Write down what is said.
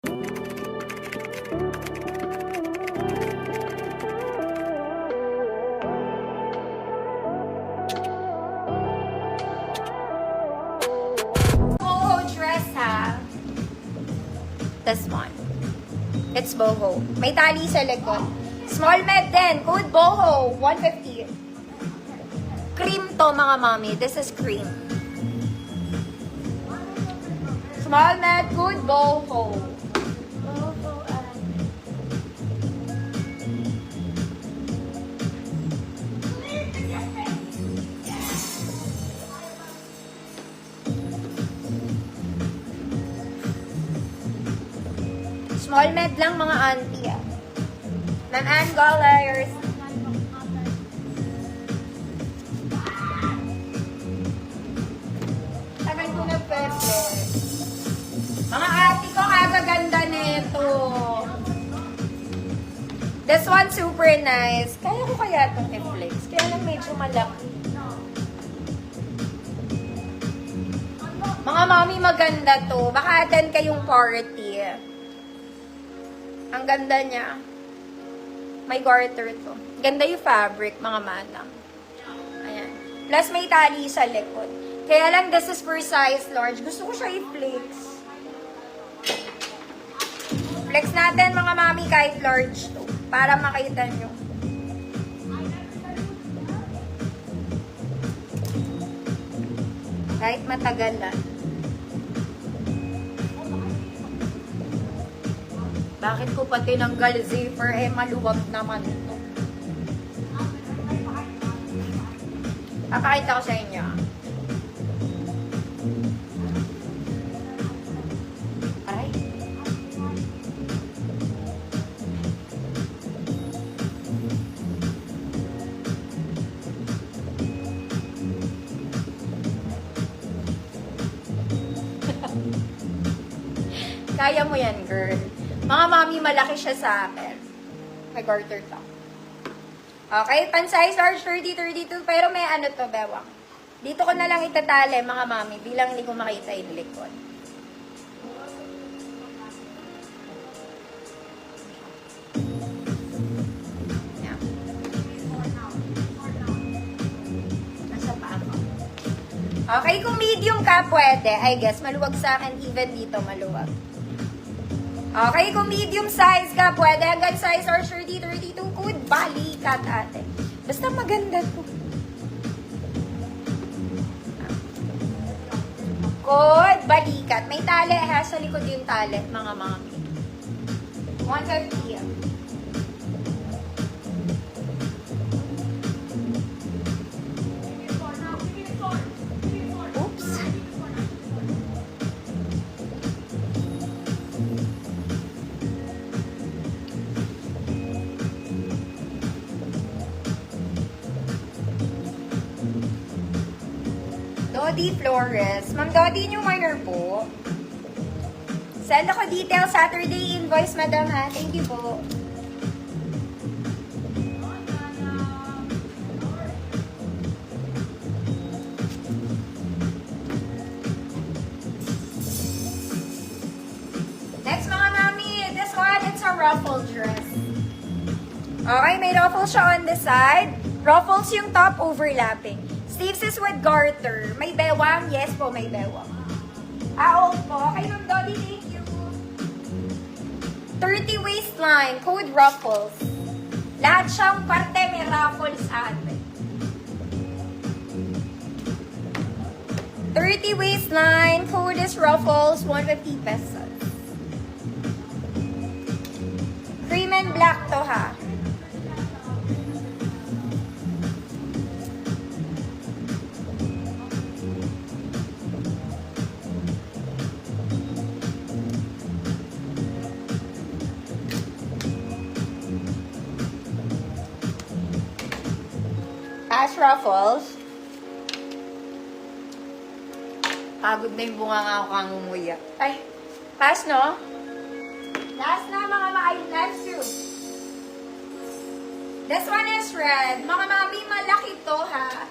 Boho dress ha. This one. It's boho. May tali sa likod. Small med din. Code boho. 150. Cream to mga mami. This is cream. Small med. Code boho. Small med lang mga auntie ah. Non-angolers. Tagal ko na perfect. Mga ate ko kagaganda nito. This one super nice. Kaya ko kaya itong i-flex. Kaya lang medyo malaki. Mga mami maganda to. Baka attend kayong party. Ang ganda niya. May garter to. Ganda yung fabric, mga manang. Ayan. Plus, may tali sa likod. Kaya lang, this is for size large. Gusto ko siya i-flex. Flex natin, mga mami, kahit large to. Para makita nyo. Kahit matagal lang. Bakit ko pa tinanggal zipper? Eh, maluwag naman ito. Papakita ko sa inyo. Aray. Kaya mo yan, girl. Mga mami, malaki siya sa akin. May garter to. Okay, pan-size large 30-32. Pero may ano to, bewang. Dito ko na lang itatali, mga mami, bilang hindi ko makita yung likod. Yan. Nasa pa ako. Okay, kung medium ka, pwede. I guess, maluwag sa akin, even dito, maluwag. Okay, kung medium size ka, pwede hanggang size or 30-32 code, balikat ate. Basta maganda to. Code, balikat. May tali ha, sa likod yung tali, mga mami. 150 yan. Oops. Dodi Flores. Ma'am Dodi, new minor po. Send ako details Saturday invoice, madam ha. Thank you po. Next mga mami, this one, it's a ruffle dress. Okay, may ruffle siya on the side. Ruffles yung top overlapping. Sleeves is with garter. May bewang? Yes po, may bewang. Opo. Okay, Ma'am Dolly, thank you. 30 waistline. Code ruffles. Lahat siyang parte may ruffles ate. 30 waistline. Code is ruffles. 150 pesos. Cream and black to ha. Ash ruffles. Pagod na yung bunga nga ako kang umuya. Ay, pass no? Last na mga ma-I love you. This one is red. Mga mami, malaki to ha.